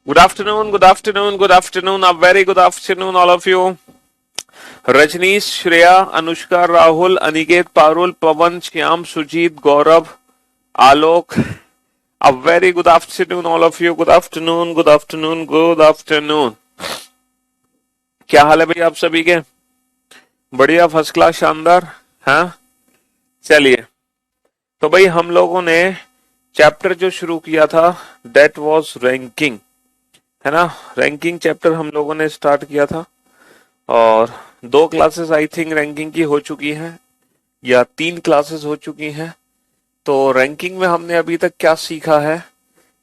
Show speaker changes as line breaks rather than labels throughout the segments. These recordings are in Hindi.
Good afternoon, good afternoon, good afternoon. A very good afternoon, all of you. Rajneesh, Shreya, Anushka, Rahul, Aniket, Parul, Pawan, Shyam, Sujit, Gaurav, Alok. A very good afternoon, all of you. Good afternoon, good afternoon, good afternoon. क्या हाल है भाई आप सभी के? बढ़िया, फर्स्ट क्लास, शानदार. हाँ, चलिए. तो भाई हम लोगों ने चैप्टर जो शुरू किया था, दैट वाज रैंकिंग, है ना. रैंकिंग चैप्टर हम लोगों ने स्टार्ट किया था और दो क्लासेस आई थिंक रैंकिंग की हो चुकी हैं या तीन क्लासेस हो चुकी हैं. तो रैंकिंग में हमने अभी तक क्या सीखा है?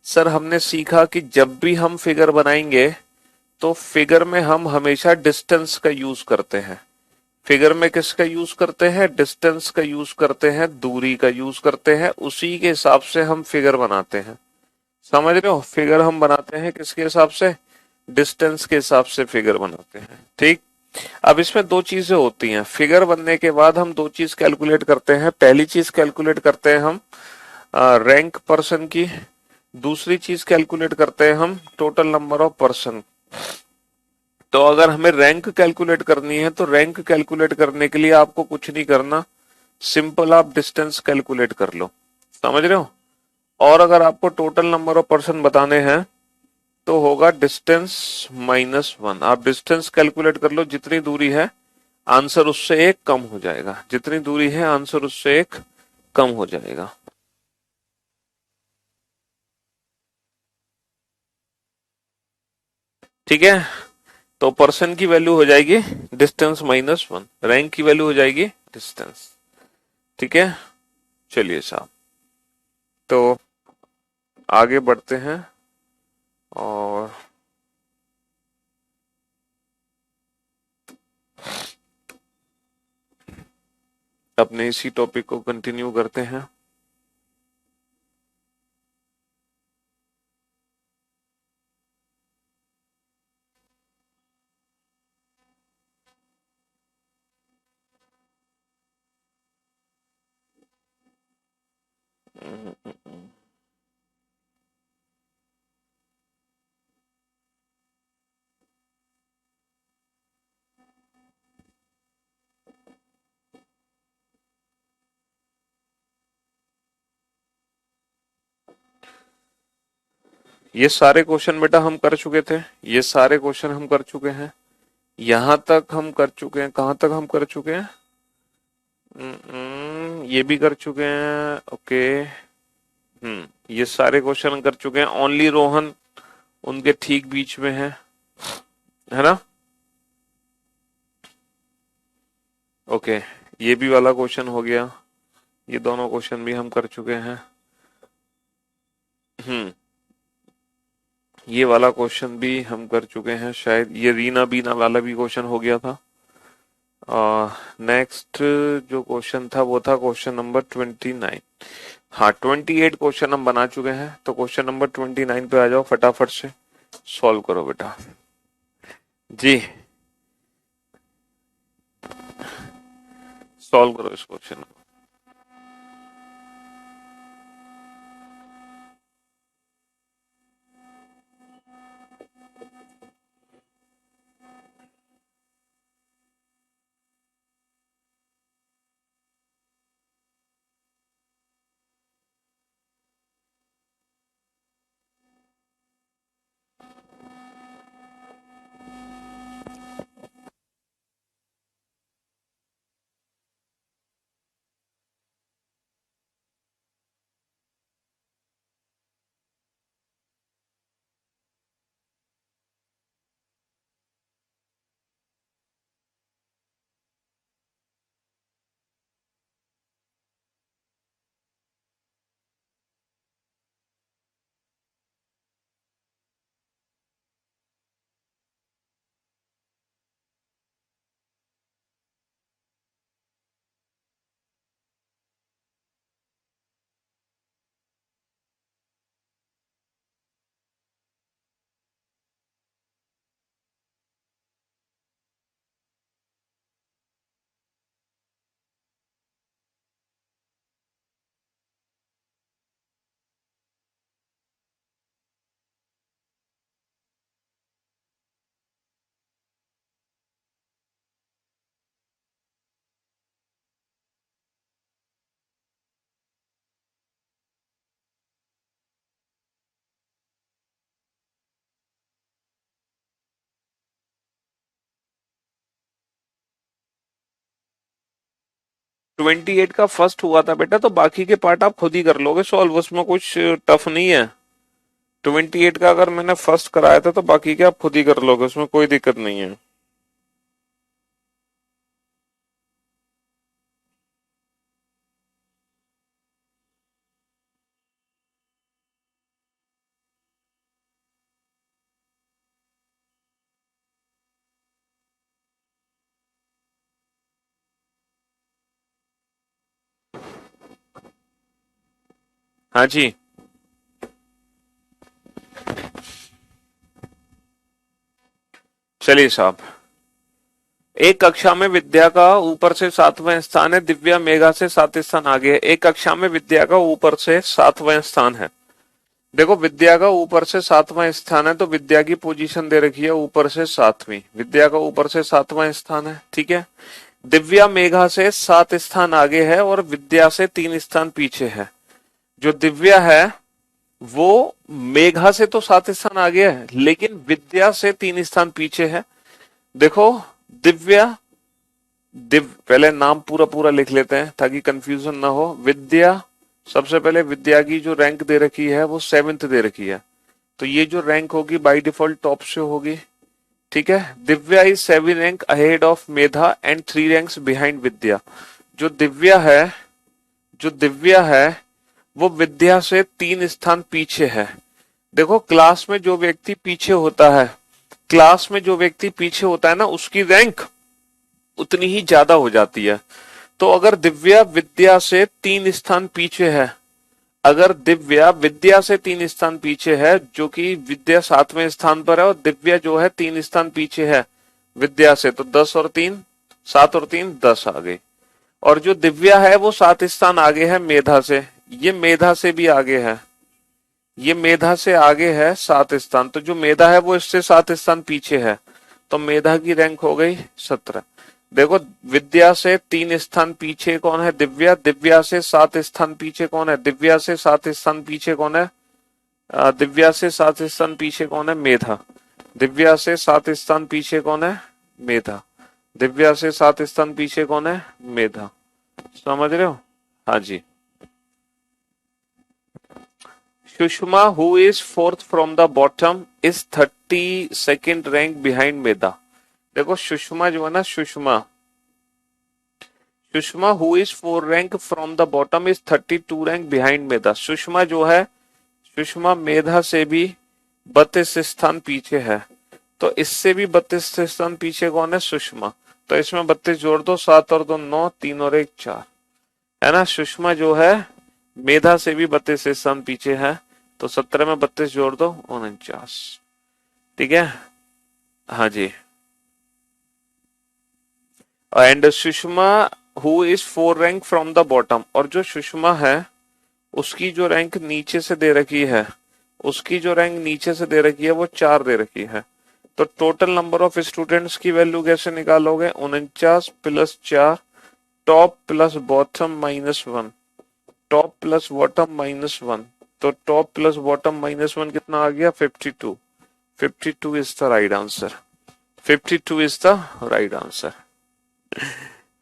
सर, हमने सीखा कि जब भी हम फिगर बनाएंगे तो फिगर में हम हमेशा डिस्टेंस का यूज करते हैं. फिगर में किसका यूज करते हैं? डिस्टेंस का यूज करते हैं, दूरी का यूज करते हैं. उसी के हिसाब से हम फिगर बनाते हैं. समझ रहे हो? फिगर हम बनाते हैं किसके हिसाब से? डिस्टेंस के हिसाब से फिगर बनाते हैं. ठीक. अब इसमें दो चीजें होती हैं. फिगर बनने के बाद हम दो चीज कैलकुलेट करते हैं. पहली चीज कैलकुलेट करते हैं हम रैंक पर्सन की. दूसरी चीज कैलकुलेट करते हैं हम टोटल नंबर ऑफ पर्सन. तो अगर हमें रैंक कैलकुलेट करनी है तो रैंक कैलकुलेट करने के लिए आपको कुछ नहीं करना. सिंपल आप डिस्टेंस कैलकुलेट कर लो. समझ रहे हो? और अगर आपको टोटल नंबर ऑफ पर्सन बताने हैं तो होगा डिस्टेंस -1. आप डिस्टेंस कैलकुलेट कर लो. जितनी दूरी है आंसर उससे एक कम हो जाएगा. जितनी दूरी है आंसर उससे एक कम हो जाएगा. ठीक है. तो पर्सन की वैल्यू हो जाएगी डिस्टेंस -1, रैंक की वैल्यू हो जाएगी डिस्टेंस. ठीक है. चलिए साहब, तो आगे बढ़ते हैं और अपने इसी टॉपिक को कंटिन्यू करते हैं. ये सारे क्वेश्चन बेटा हम कर चुके थे. ये सारे क्वेश्चन हम कर चुके हैं. यहां तक हम कर चुके हैं. कहां तक हम कर चुके हैं? ये भी कर चुके हैं. ओके. ये सारे क्वेश्चन कर चुके हैं. ओनली रोहन उनके ठीक बीच में है ना. ओके. ये भी वाला क्वेश्चन हो गया. ये दोनों क्वेश्चन भी हम कर चुके हैं. हम्म ये वाला क्वेश्चन भी हम कर चुके हैं. शायद ये रीना बीना वाला भी क्वेश्चन हो गया था. नेक्स्ट जो क्वेश्चन था वो था क्वेश्चन नंबर 29. हाँ, 28 क्वेश्चन हम बना चुके हैं. तो क्वेश्चन नंबर 29 पे आ जाओ, फटाफट से सॉल्व करो बेटा जी. सॉल्व करो इस क्वेश्चन को. 28 का फर्स्ट हुआ था बेटा, तो बाकी के पार्ट आप खुद ही कर लोगे सॉल्व, उसमें कुछ टफ नहीं है। 28 का अगर मैंने फर्स्ट कराया था तो बाकी के आप खुद ही कर लोगे, उसमें कोई दिक्कत नहीं है। हाँ जी। चलिए साहब, एक कक्षा में विद्या का ऊपर से 7वां स्थान है, दिव्या मेघा से 7 स्थान आगे है। एक कक्षा में विद्या का ऊपर से 7वां स्थान है। देखो विद्या का ऊपर से 7वां स्थान है, तो विद्या की पोजीशन दे रखी है ऊपर से 7वीं। विद्या का ऊपर से 7वां स्थान है, ठीक है। दिव्या मेघा से 7 स्थान आगे है और विद्या से 3 स्थान पीछे है। जो दिव्या है वो मेघा से तो 7 स्थान आगे है, लेकिन विद्या से 3 स्थान पीछे है। देखो दिव्या, पहले नाम पूरा पूरा लिख लेते हैं ताकि कंफ्यूजन ना हो। विद्या, सबसे पहले विद्या की जो रैंक दे रखी है वो 7th दे रखी है, तो ये जो रैंक होगी बाय डिफॉल्ट टॉप से होगी, ठीक है। Divya is 7 rank ahead of Medha and 3 ranks behind Vidya. जो दिव्या है, जो दिव्या है वो विद्या से 3 स्थान पीछे है। देखो क्लास में जो व्यक्ति पीछे होता है, क्लास में जो व्यक्ति पीछे होता है ना, उसकी रैंक उतनी ही ज्यादा हो जाती है। तो अगर दिव्या विद्या से 3 स्थान पीछे है, अगर दिव्या विद्या से 3 स्थान पीछे है, जो कि विद्या 7वें स्थान पर है और दिव्या जो है 3 स्थान पीछे है विद्या से, तो 10 और 3, 7 और 3 10 आ गई। और जो दिव्या है वो 7 स्थान आगे है मेधा से, ये मेधा से भी आगे है, ये मेधा से आगे है 7 स्थान, तो जो मेधा है वो इससे 7 स्थान पीछे है, तो मेधा की रैंक हो गई 17। देखो विद्या से 3 स्थान पीछे कौन है, दिव्या। दिव्या से 7 स्थान पीछे कौन है, दिव्या से 7 स्थान पीछे कौन है, दिव्या से 7 स्थान पीछे कौन है, मेधा। दिव्या से 7 स्थान पीछे कौन है, मेधा। दिव्या से 7 स्थान पीछे कौन है, मेधा। समझ रहे हो? हाँ जी। Sushma who is fourth from the bottom is 32nd rank behind Medha. देखो सुषमा जो है ना, Sushma, Sushma who is 4 rank from the bottom is 32 rank behind Medha. Sushma जो है, सुषमा मेधा से भी 32 स्थान पीछे है, तो इससे भी 32 स्थान पीछे कौन है, सुषमा। तो इसमें 32 जोड़ दो, 7 और 2 9, 3 और 1 4, है ना। सुषमा जो है मेधा से भी 32 स्थान पीछे है, तो 17 में 32 जोड़ दो, 49, ठीक है। हाँ जी। And Sushma who is 4 rank from the bottom, और जो सुषमा है उसकी जो रैंक नीचे से दे रखी है, उसकी जो रैंक नीचे से दे रखी है वो 4 दे रखी है। तो टोटल नंबर ऑफ स्टूडेंट्स की वैल्यू कैसे निकालोगे, 49 plus 4, top plus bottom minus 1, top plus bottom minus 1, तो टॉप प्लस बॉटम माइनस 1 कितना आ गया, 52। 52 is the right answer. 52 is the right answer,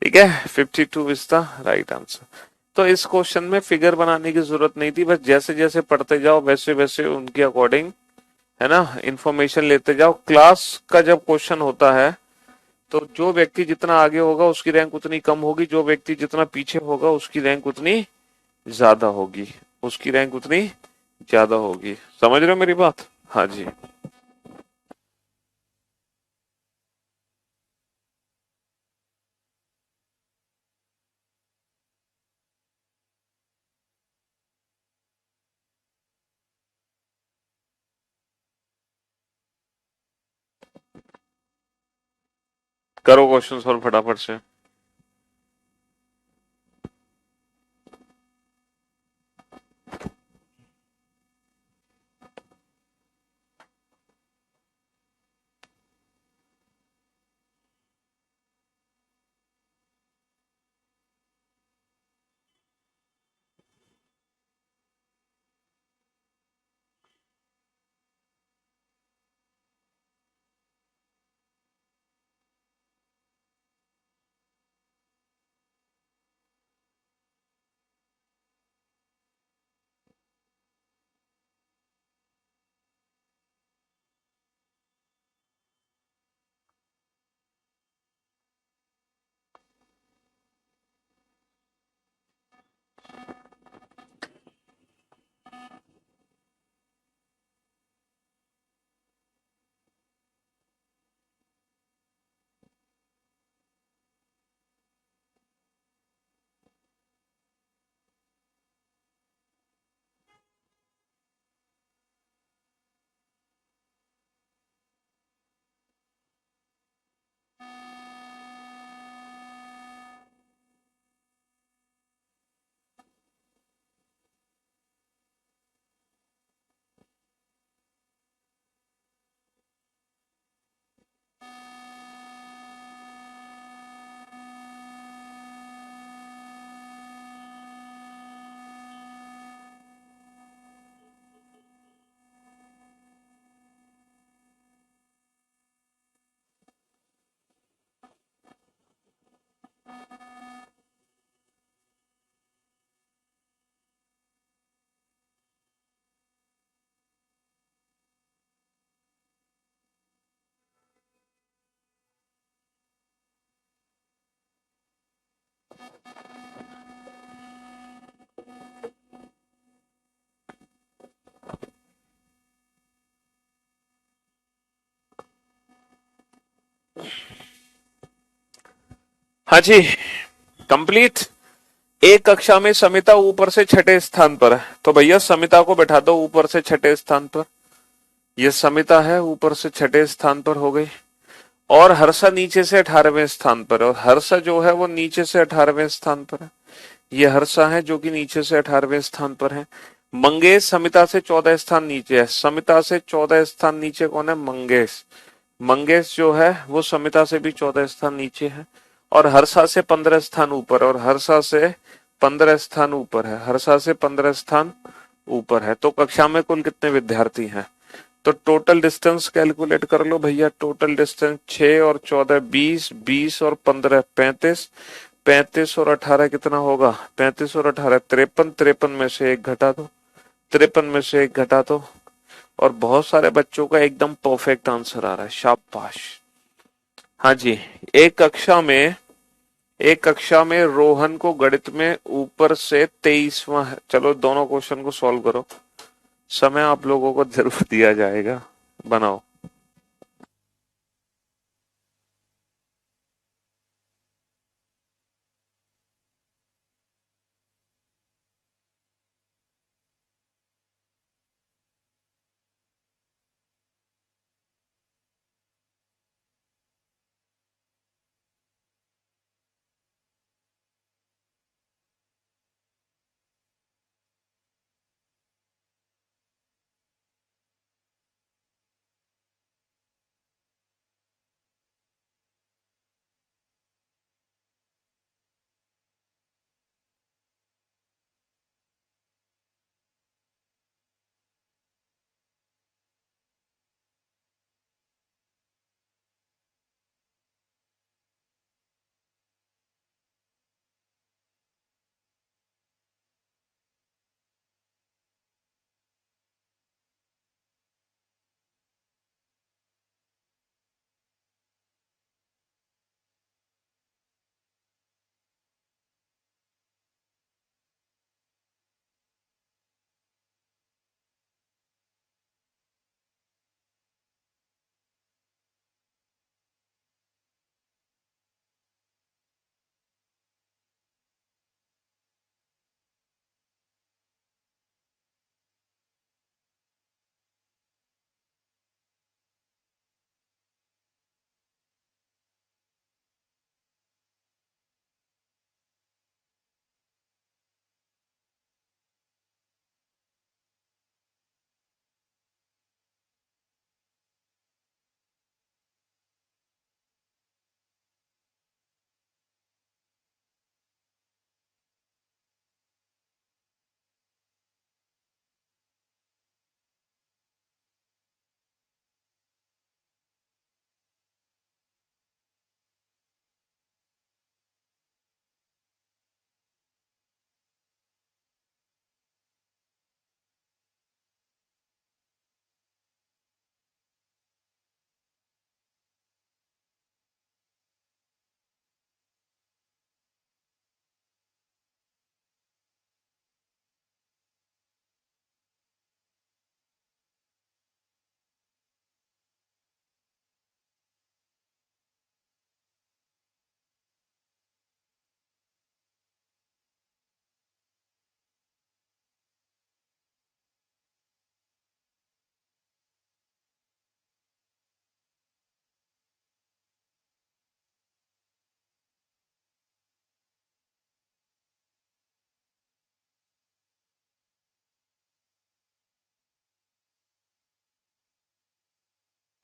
ठीक है। 52 इज द राइट आंसर। तो इस क्वेश्चन में फिगर बनाने की जरूरत नहीं थी, बस जैसे जैसे पढ़ते जाओ वैसे वैसे उनके अकॉर्डिंग, है ना, इंफॉर्मेशन लेते जाओ। क्लास का जब क्वेश्चन होता है तो जो व्यक्ति जितना आगे होगा उसकी रैंक उतनी कम होगी, जो व्यक्ति जितना पीछे होगा उसकी रैंक उतनी ज्यादा होगी, उसकी रैंक उतनी ज्यादा होगी। समझ रहे हो मेरी बात? हाँ जी। करो क्वेश्चन सॉल्व फटाफट से। हाँ जी, कंप्लीट। एक कक्षा में समिता ऊपर से छठे स्थान पर है, तो भैया समिता को बैठा दो ऊपर से छठे स्थान पर। ये समिता है, ऊपर से छठे स्थान पर हो गई। और हर्षा नीचे से 18वें स्थान पर है, और हर्षा जो है वो नीचे से 18वें स्थान पर है। ये हर्षा है जो कि नीचे से 18वें स्थान पर है। मंगेश समिता से 14 स्थान नीचे है। समिता से 14 स्थान नीचे कौन है? मंगेश। मंगेश जो है वो समिता से भी 14 स्थान नीचे है। और हर्षा से 15 स्थान ऊपर, और हर्षा से 15 स्थान ऊपर है। हर्षा से 15 स्थान ऊपर है। तो कक्षा में कुल कितने विद्यार्थी हैं? तो टोटल डिस्टेंस कैलकुलेट कर लो भैया। टोटल डिस्टेंस 6 और 14 20, 20 और 15 35, 35 और 18 कितना होगा? 35 और 18 53, 53 में से एक घटा दो, 53 में से एक घटा दो। और बहुत सारे बच्चों का एकदम परफेक्ट आंसर आ रहा है, शाबाश। हाँ जी। एक कक्षा में एक कक्षा में रोहन को गणित में ऊपर से 23वां है। चलो दोनों क्वेश्चन को सॉल्व करो, समय आप लोगों को जरूर दिया जाएगा। बनाओ।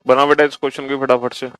बनाओ बेटा इस क्वेश्चन की फटाफट से।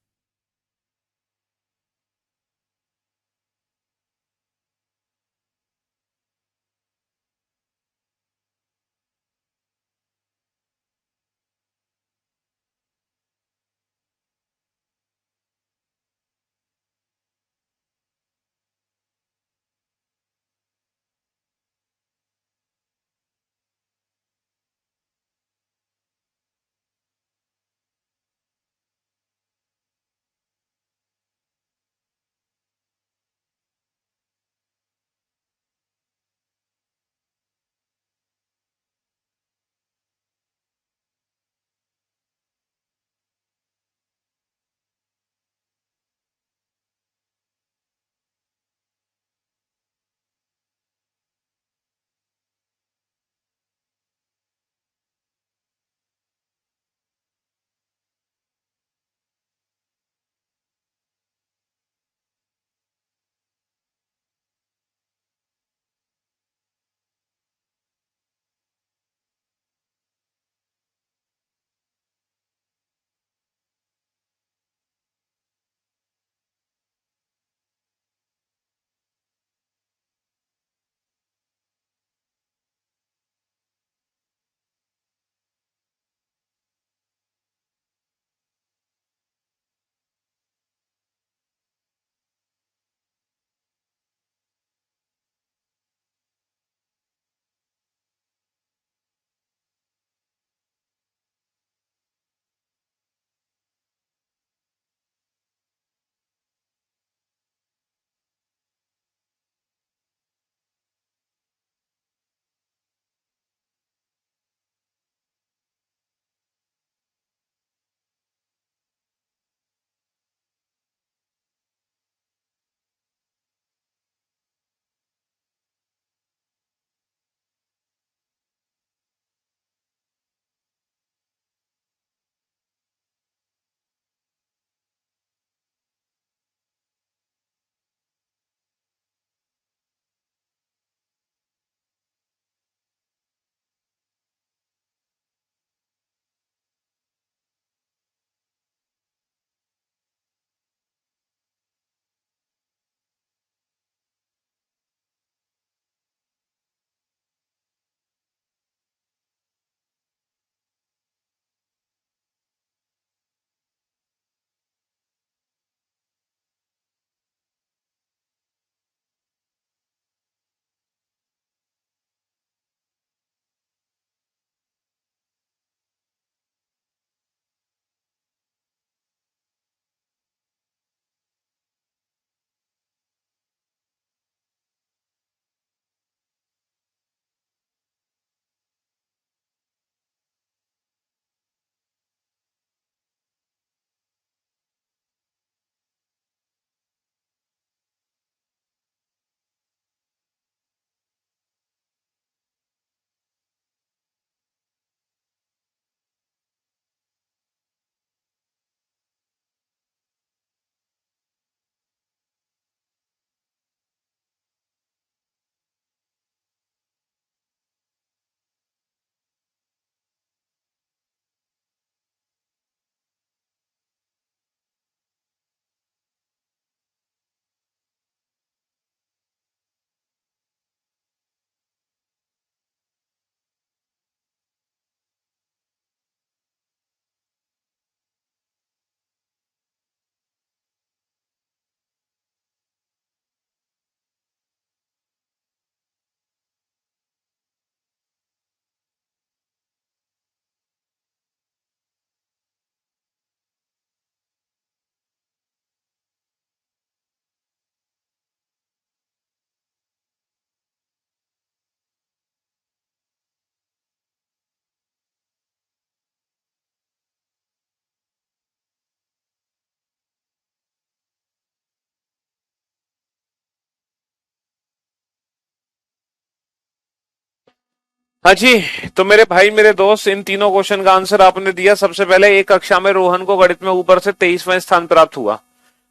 हाँ जी। तो मेरे भाई मेरे दोस्त, इन तीनों क्वेश्चन का आंसर आपने दिया। सबसे पहले, एक कक्षा में रोहन को गणित में ऊपर से 23वां स्थान प्राप्त हुआ।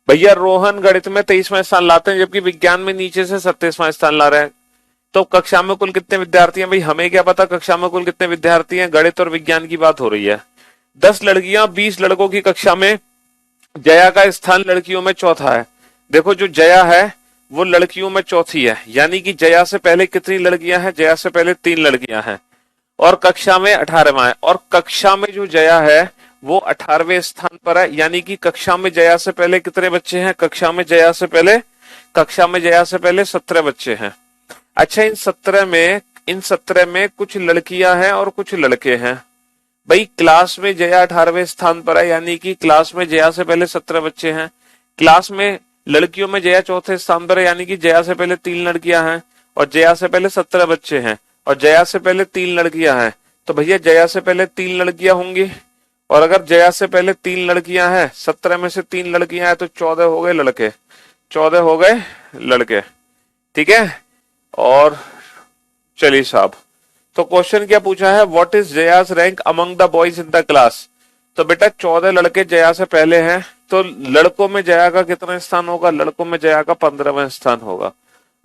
भैया रोहन गणित में 23वां स्थान लाते हैं, जबकि विज्ञान में नीचे से 27वां स्थान ला रहे हैं। तो कक्षा में कुल कितने विद्यार्थी हैं? भाई हमें क्या पता कक्षा में कुल कितने विद्यार्थी हैं, गणित और विज्ञान की बात हो रही है। 10 लड़कियां 20 लड़कों की कक्षा में। जया का स्थान लड़कियों में चौथा है। देखो जो जया है वो लड़कियों में चौथी है, यानी कि जया से पहले कितनी लड़कियां हैं? जया से पहले 3 लड़कियां हैं। और कक्षा में 18वां है, और कक्षा में जो जया है वो 18वें स्थान पर है, यानी कि कक्षा में जया से पहले कितने बच्चे हैं? कक्षा में जया से पहले 17 बच्चे हैं। अच्छा, इन 17 में कुछ लड़कियां हैं और कुछ लड़के हैं। भाई क्लास में जया 18वें स्थान पर है, यानी कि क्लास में जया से पहले 17 बच्चे हैं। क्लास में लड़कियों में जया चौथे स्थान पर है, यानी कि जया से पहले 3 लड़कियां हैं। और जया से पहले 17 बच्चे हैं, और जया से पहले 3 लड़कियां हैं। तो भैया जया से पहले 3 लड़कियां होंगी। और अगर जया से पहले 3 लड़कियां हैं, 17 में से 3 लड़कियां हैं, तो 14 हो गए लड़के। 14 हो गए लड़के। ठीक है। और चलिए साहब, तो क्वेश्चन क्या पूछा है? What is Jaya's rank among the boys in the class? तो बेटा 14 लड़के जया से पहले हैं, तो लड़कों में जया का कितना स्थान होगा? लड़कों में जया का 15वां स्थान होगा।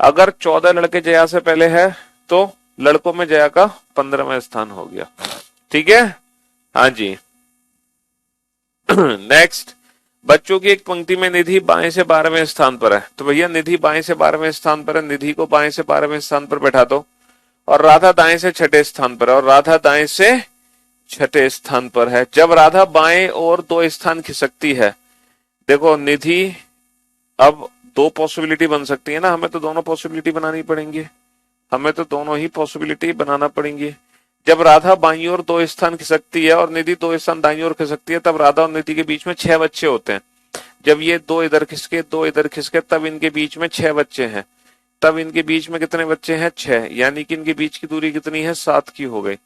अगर 14 लड़के जया से पहले है तो लड़कों में जया का 15वां स्थान हो गया। ठीक है। हाँ जी। नेक्स्ट, बच्चों की एक पंक्ति में निधि बाएं से 12वें स्थान पर है। तो भैया निधि बाएं से 12वें स्थान पर है, निधि को बाएं से 12वें स्थान पर बैठा दो। और राधा दाएं से 6ठे स्थान पर है, और राधा दाएं से 6ठे स्थान पर है। जब राधा बाएं और 2 स्थान खिसकती है, देखो निधि, अब 2 पॉसिबिलिटी बन सकती है ना, हमें तो दोनों पॉसिबिलिटी बनानी पड़ेंगी। हमें तो दोनों ही पॉसिबिलिटी बनाना पड़ेंगी। जब राधा बाईं ओर 2 स्थान खिसकती है और निधि 2 स्थान दाईं ओर खिसकती है, तब राधा और निधि के बीच में 6 बच्चे होते हैं। जब ये 2 इधर खिसके 2 इधर खिसके, तब इनके बीच में 6 बच्चे हैं। तब इनके बीच में कितने बच्चे हैं? 6, यानी कि इनके बीच की दूरी कितनी है? 7 की हो गई।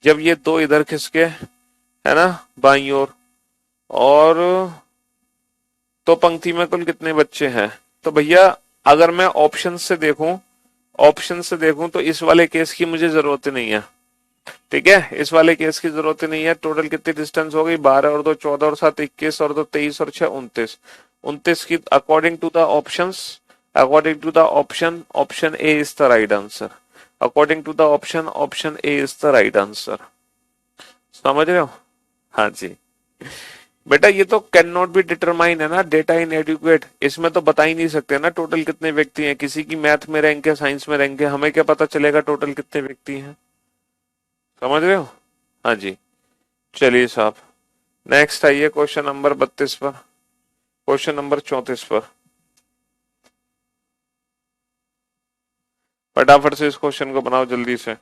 जब ये 2 इधर खिसके, है ना, बाईं ओर, और तो पंक्ति में कुल कितने बच्चे हैं? तो भैया अगर मैं ऑप्शन से देखूं तो इस वाले केस की मुझे जरूरत नहीं है। ठीक है, इस वाले केस की जरूरत नहीं है। टोटल कितनी डिस्टेंस हो गई? 12 और 2 14 और 7 21 और 2 23 और 6 29। 29 की according to the options, according to the option, option A is the right answer. According to the option, option A is the right answer. समझ रहे हो? हाँ जी। बेटा ये तो कैन नॉट बी डिटरमाइन है ना, डेटा इन एडुकेट, इसमें तो बता ही नहीं सकते ना टोटल कितने व्यक्ति हैं। किसी की मैथ में रैंक है, साइंस में रैंक है, हमें क्या पता चलेगा टोटल कितने व्यक्ति हैं? समझ रहे हो? हाँ जी। चलिए साहब, नेक्स्ट आइए क्वेश्चन नंबर 32 पर, क्वेश्चन नंबर 34 पर। फटाफट से इस क्वेश्चन को बनाओ जल्दी से।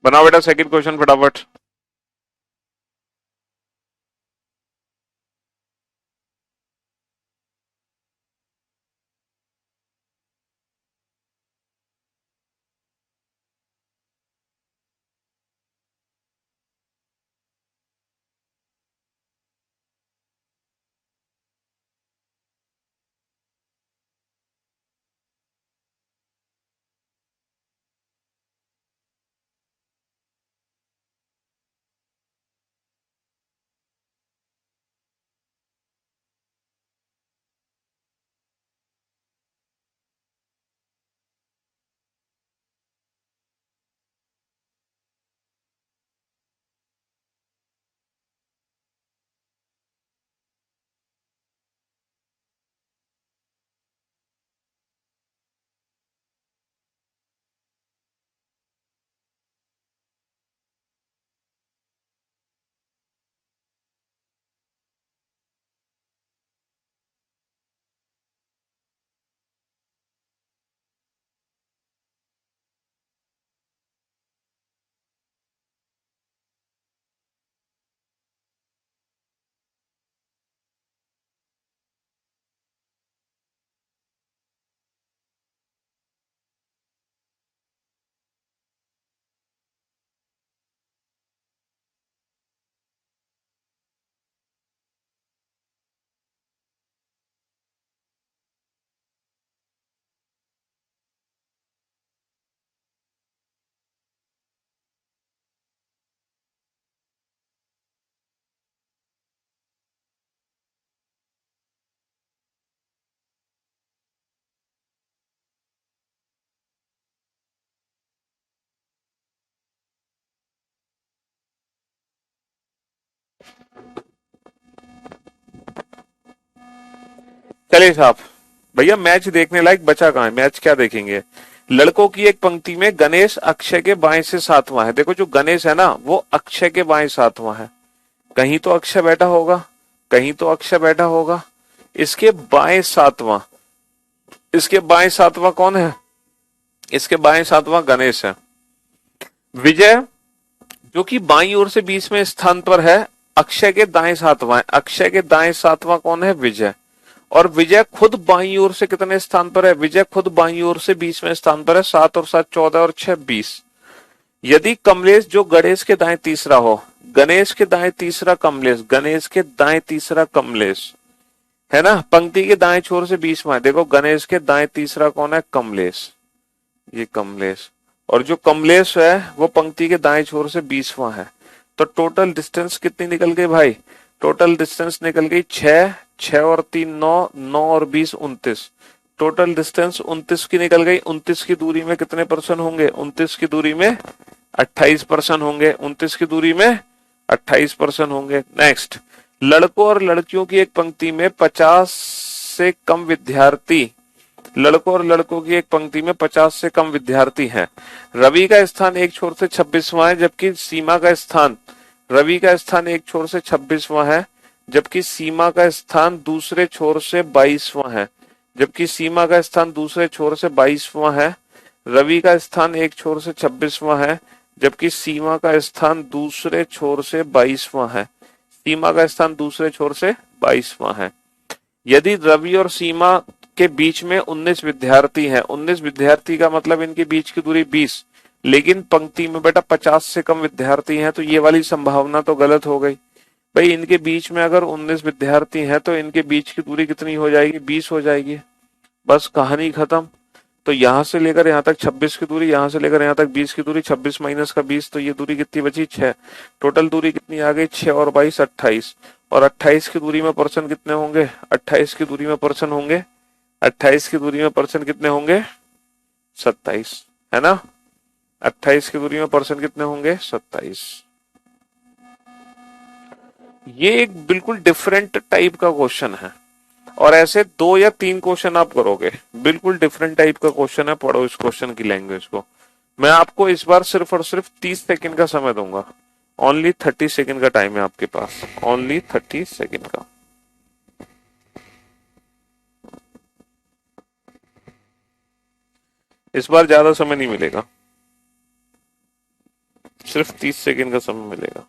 बनाओ बेटा सेकंड क्वेश्चन फटाफट। चलिए साहब, भैया मैच देखने लायक बचा कहाँ है? मैच क्या देखेंगे? लड़कों की एक पंक्ति में गणेश अक्षय के बाएं से सातवां है। देखो जो गणेश है ना वो अक्षय के बाएं सातवां है। कहीं तो अक्षय बैठा होगा, कहीं तो अक्षय बैठा होगा। इसके बाएं सातवां, इसके बाएं सातवां कौन है? इसके बाएं सातवां गणेश है। विजय जो कि बाईं ओर से 20वें स्थान पर है, अक्षय के दाएं सातवां है। अक्षय के दाएं सातवां कौन है? विजय। और विजय खुद बाईं ओर से कितने स्थान पर है? विजय खुद बाईं ओर से 20वें स्थान पर है। 7 और 7 14 और 6 20। यदि कमलेश जो गणेश के दाएं तीसरा हो, गणेश के दाएं तीसरा कमलेश, गणेश के दाएं तीसरा कमलेश है ना, पंक्ति के दाएं छोर से 20वां है। देखो गणेश के दाएं तीसरा कौन है? कमलेश, ये कमलेश। और जो कमलेश है वो पंक्ति के दाएं छोर से 20वां है। तो टोटल डिस्टेंस कितनी निकल गई भाई? टोटल डिस्टेंस निकल गई 6, 6 और 3 9, 9 और 20 29। टोटल डिस्टेंस 29 की निकल गई। 29 की दूरी में कितने पर्सन होंगे? 29 की दूरी में 28 पर्सन होंगे। 29 की दूरी में 28 पर्सन होंगे। नेक्स्ट, लड़कों और लड़कियों की एक पंक्ति में 50 से कम विद्यार्थी, लड़कों और लड़कों की एक पंक्ति में 50 से कम विद्यार्थी हैं। रवि का स्थान एक छोर से 26वां है, जबकि सीमा का स्थान, रवि का स्थान एक छोर से 26वां है, जबकि सीमा का स्थान दूसरे छोर से 22वां है। जबकि सीमा का स्थान दूसरे छोर से 22वां है। रवि का स्थान एक छोर से 26वां है, जबकि सीमा का स्थान दूसरे छोर से 22वां है। सीमा का स्थान दूसरे छोर से 22वां है। यदि रवि और सीमा के बीच में 19 विद्यार्थी हैं, 19 विद्यार्थी का मतलब इनके बीच की दूरी 20, लेकिन पंक्ति में बेटा 50 से कम विद्यार्थी हैं, तो ये वाली संभावना तो गलत हो गई। भाई इनके बीच में अगर 19 विद्यार्थी हैं तो इनके बीच की दूरी कितनी हो जाएगी? 20 हो जाएगी। बस कहानी खत्म। तो यहां से लेकर यहां तक 26 की दूरी, यहां से लेकर यहां तक 20 की दूरी, 26 माइनस का 20, तो ये दूरी कितनी बची? 6। टोटल दूरी कितनी आ गई? 6 और 22 28। और 28 की दूरी में पर्सन कितने होंगे? 28 की दूरी में पर्सन होंगे, 28 की दूरी में पर्सन कितने होंगे? 27, है ना। 28 की दूरी में पर्सन कितने होंगे? 27। ये एक बिल्कुल डिफरेंट टाइप का क्वेश्चन है, और ऐसे 2 या 3 क्वेश्चन आप करोगे। बिल्कुल डिफरेंट टाइप का क्वेश्चन है, पढ़ो इस क्वेश्चन की लैंग्वेज को। मैं आपको इस बार सिर्फ और सिर्फ 30 सेकंड का समय दूंगा। ओनली 30 सेकंड का टाइम है आपके पास, ओनली 30 सेकंड का। इस बार ज्यादा समय नहीं मिलेगा। सिर्फ 30 सेकंड का समय मिलेगा।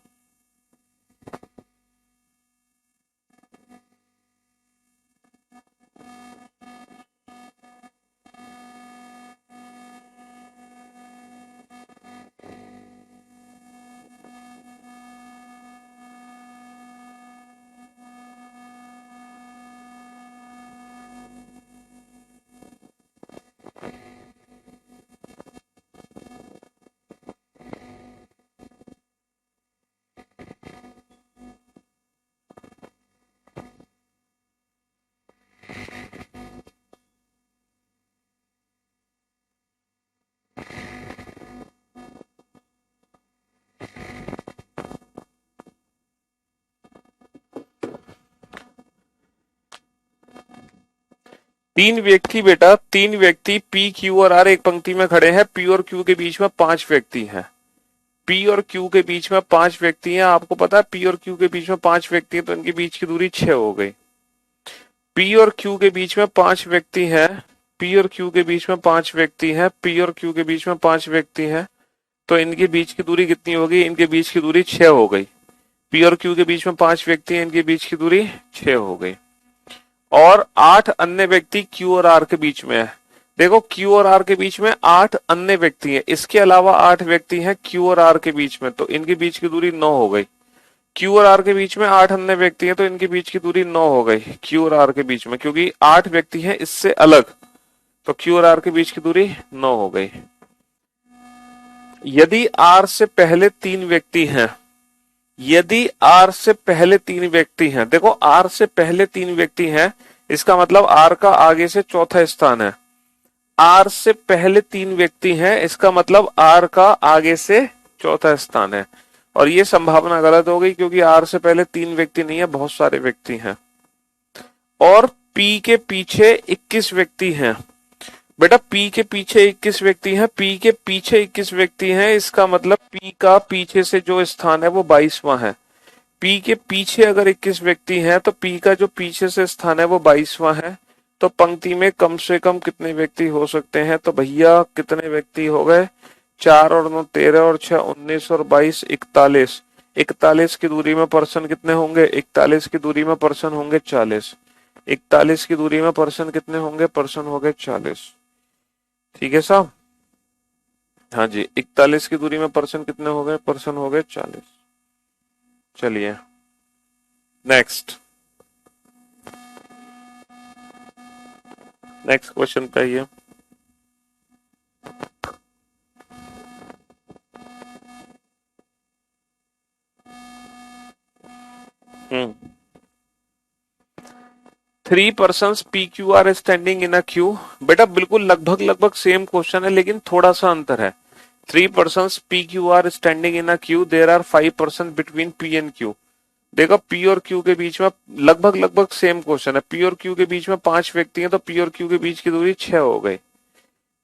तीन व्यक्ति बेटा, तीन व्यक्ति पी क्यू और आर एक पंक्ति में खड़े हैं। पी और क्यू के बीच में 5 व्यक्ति हैं। पी और क्यू के बीच में 5 व्यक्ति हैं। आपको पता है पी और क्यू के बीच में 5 व्यक्ति हैं तो इनके बीच की दूरी 6 हो गई। पी और क्यू के बीच में 5 व्यक्ति हैं। पी और क्यू के बीच में 5 व्यक्ति हैं। पी और क्यू के बीच में 5 व्यक्ति हैं तो इनके बीच की दूरी कितनी होगी? इनके बीच की दूरी 6 हो गई। पी और क्यू के बीच में 5 व्यक्ति हैं, इनके बीच की दूरी 6 हो गई। और 8 अन्य व्यक्ति क्यू और आर के बीच में है। देखो क्यू और आर के बीच में 8 अन्य व्यक्ति हैं, इसके अलावा 8 व्यक्ति हैं क्यू और आर के बीच में, तो इनके बीच की दूरी 9 हो गई। क्यू और आर के बीच में 8 अन्य व्यक्ति हैं तो इनके बीच की दूरी 9 हो गई क्यू और आर के बीच में, क्योंकि 8 व्यक्ति हैं इससे अलग, तो क्यू और आर के बीच की दूरी 9 हो गई। यदि आर से पहले 3 व्यक्ति हैं, यदि आर से पहले 3 व्यक्ति हैं, देखो आर से पहले 3 व्यक्ति हैं, इसका मतलब आर का आगे से चौथा स्थान है। आर से पहले 3 व्यक्ति हैं, इसका मतलब आर का आगे से चौथा स्थान है। और ये संभावना गलत हो गई क्योंकि आर से पहले 3 व्यक्ति नहीं है, बहुत सारे व्यक्ति हैं। और पी के पीछे 21 व्यक्ति हैं। बेटा पी के पीछे 21 व्यक्ति हैं, पी के पीछे 21 व्यक्ति हैं, इसका मतलब पी का पीछे से जो स्थान है वो 22वां है। पी के पीछे अगर 21 व्यक्ति हैं तो पी का जो पीछे से स्थान है वो 22वां है। तो पंक्ति में कम से कम कितने व्यक्ति हो सकते हैं? तो भैया कितने व्यक्ति हो गए? 4 और 9 13 और 6 19 और 22 41। 41 की दूरी में पर्सन कितने होंगे? 41 की दूरी में पर्सन होंगे 40। 41 की दूरी में पर्सन कितने होंगे? पर्सन हो गए 40। ठीक है साहब? हाँ जी, 41 की दूरी में पर्सन कितने हो गए? पर्सन हो गए 40। चलिए नेक्स्ट क्वेश्चन पे आइए। Three person P Q R standing in a Q. बेटा बिल्कुल लगभग सेम क्वेश्चन है लेकिन थोड़ा सा अंतर है। 3 person P Q R standing in a queue, there are 5 person between P and Q. देखो पी और क्यू के बीच में लगभग सेम क्वेश्चन है। पी और क्यू के बीच में 5 व्यक्ति हैं तो पी और क्यू के बीच की दूरी 6 हो गई।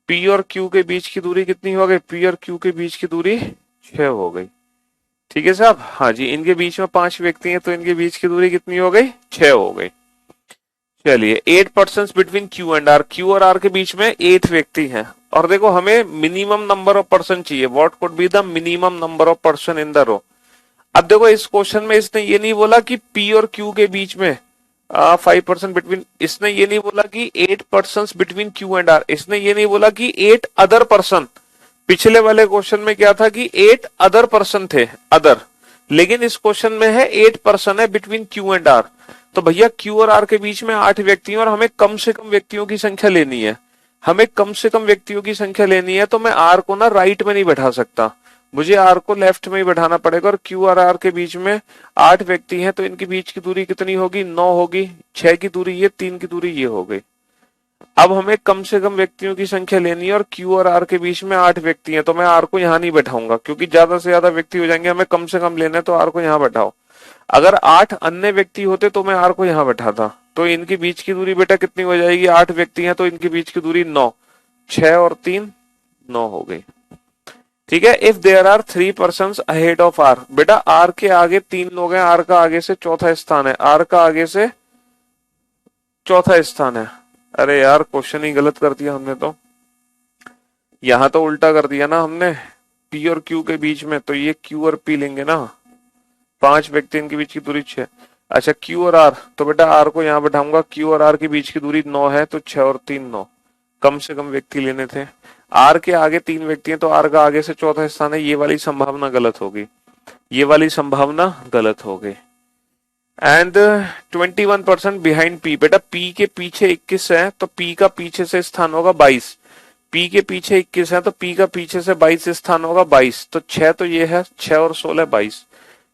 पी और क्यू के बीच की दूरी कितनी हो गई? पी और क्यू के बीच की दूरी 6 हो गई। ठीक है साहब? हाँ जी, इनके बीच में 5 व्यक्ति हैं तो इनके बीच की दूरी कितनी हो गई? 6 हो गई। चलिए 8 person between Q and R. Q और आर के बीच में 8 व्यक्ति हैं और देखो हमें मिनिमम नंबर ऑफ पर्सन चाहिए। What could be the minimum number of person in the row. अब देखो इस क्वेश्चन में इसने ये नहीं बोला कि पी और क्यू के बीच में 5 पर्सन बिटवीन, इसने ये नहीं बोला कि 8 person between Q and R, इसने ये नहीं बोला कि 8 अदर पर्सन। पिछले वाले क्वेश्चन में क्या था कि 8 अदर पर्सन थे, अदर, लेकिन इस क्वेश्चन में है 8 पर्सन है बिटवीन क्यू एंड आर। तो भैया क्यू और आर के बीच में 8 व्यक्ति हैं और हमें कम से कम व्यक्तियों की संख्या लेनी है। हमें कम से कम व्यक्तियों की संख्या लेनी है तो मैं आर को ना राइट में नहीं बैठा सकता, मुझे आर को लेफ्ट में ही बैठाना पड़ेगा। और क्यू और आर के बीच में 8 व्यक्ति हैं तो इनके बीच की दूरी कितनी होगी? 9 होगी। 6 की दूरी ये, 3 की दूरी ये हो गई। अब हमें कम से कम व्यक्तियों की संख्या लेनी है और क्यू और आर के बीच में 8 व्यक्ति हैं तो मैं आर को यहाँ नहीं बैठाऊंगा क्योंकि ज्यादा से ज्यादा व्यक्ति हो जाएंगे, हमें कम से कम लेना है तो आर को यहाँ बैठाओ। अगर 8 अन्य व्यक्ति होते तो मैं आर को यहाँ बैठाता। तो इनके बीच की दूरी बेटा कितनी हो जाएगी? 8 व्यक्ति हैं तो इनके बीच की दूरी 9, 6 और 3 9 हो गई। ठीक है? If there are 3 person ahead of R, बेटा आर के आगे 3 लोग हैं, आर का आगे से चौथा स्थान है, आर का आगे से चौथा स्थान है। अरे यार क्वेश्चन ही गलत कर दिया हमने, तो यहां तो उल्टा कर दिया ना हमने। पी और क्यू के बीच में, तो ये क्यू और पी लेंगे ना, 5 व्यक्ति इनके बीच की दूरी 6। अच्छा क्यू और आर, तो बेटा आर को यहाँ बैठाऊंगा, क्यू और आर के बीच की दूरी 9 है, तो 6 और 3 9, कम से कम व्यक्ति लेने थे। आर के आगे 3 व्यक्ति हैं, तो आर का आगे से चौथा स्थान है, ये वाली संभावना गलत होगी, ये वाली संभावना गलत हो गई। एंड 21% बिहाइंड पी, बेटा पी के पीछे 21 है, तो पी का पीछे से स्थान होगा 22, पी के पीछे 21 है, तो पी का पीछे से 22 स्थान होगा 22, तो 6 तो ये है, 6 और 16 22,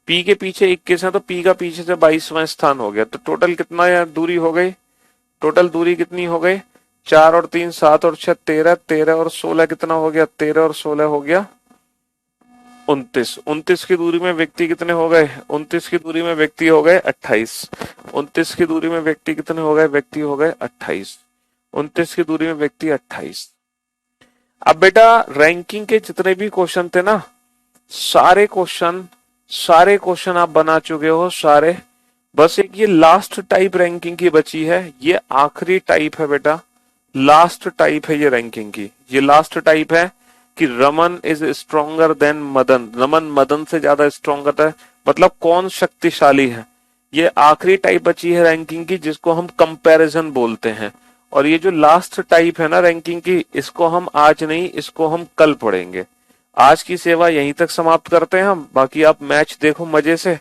पी के पीछे 21 है, तो पी का पीछे से 22वां स्थान हो गया, तो टोटल कितना दूरी हो गई, टोटल दूरी कितनी हो गई, 4 और 3 7 और 6 13, 13 और 16 कितना हो गया, 13 और 16 हो गया 29, 29 की दूरी में व्यक्ति कितने हो गए, 29 की दूरी में व्यक्ति हो गए 28, 29 की दूरी में व्यक्ति कितने हो गए, व्यक्ति हो गए 28, 29 की दूरी में व्यक्ति 28। अब बेटा रैंकिंग के जितने भी क्वेश्चन थे ना, सारे क्वेश्चन आप बना चुके हो सारे, बस एक ये लास्ट टाइप रैंकिंग की बची है, ये आखिरी टाइप है बेटा, लास्ट टाइप है ये रैंकिंग की, ये लास्ट टाइप है कि Raman is stronger then Madan, Raman Madan से ज्यादा स्ट्रोंगर है, मतलब कौन शक्तिशाली है, ये आखिरी टाइप बची है रैंकिंग की, जिसको हम कंपैरिजन बोलते हैं। और ये जो लास्ट टाइप है ना रैंकिंग की, इसको हम आज नहीं, इसको हम कल पढ़ेंगे। आज की सेवा यहीं तक समाप्त करते हैं हम, बाकी आप मैच देखो मजे से,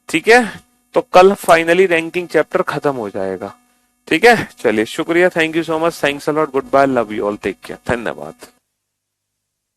ठीक है, तो कल फाइनली रैंकिंग चैप्टर खत्म हो जाएगा, ठीक है। चलिए शुक्रिया, thank you so much, thanks a lot, good bye, love you all, take care, धन्यवाद।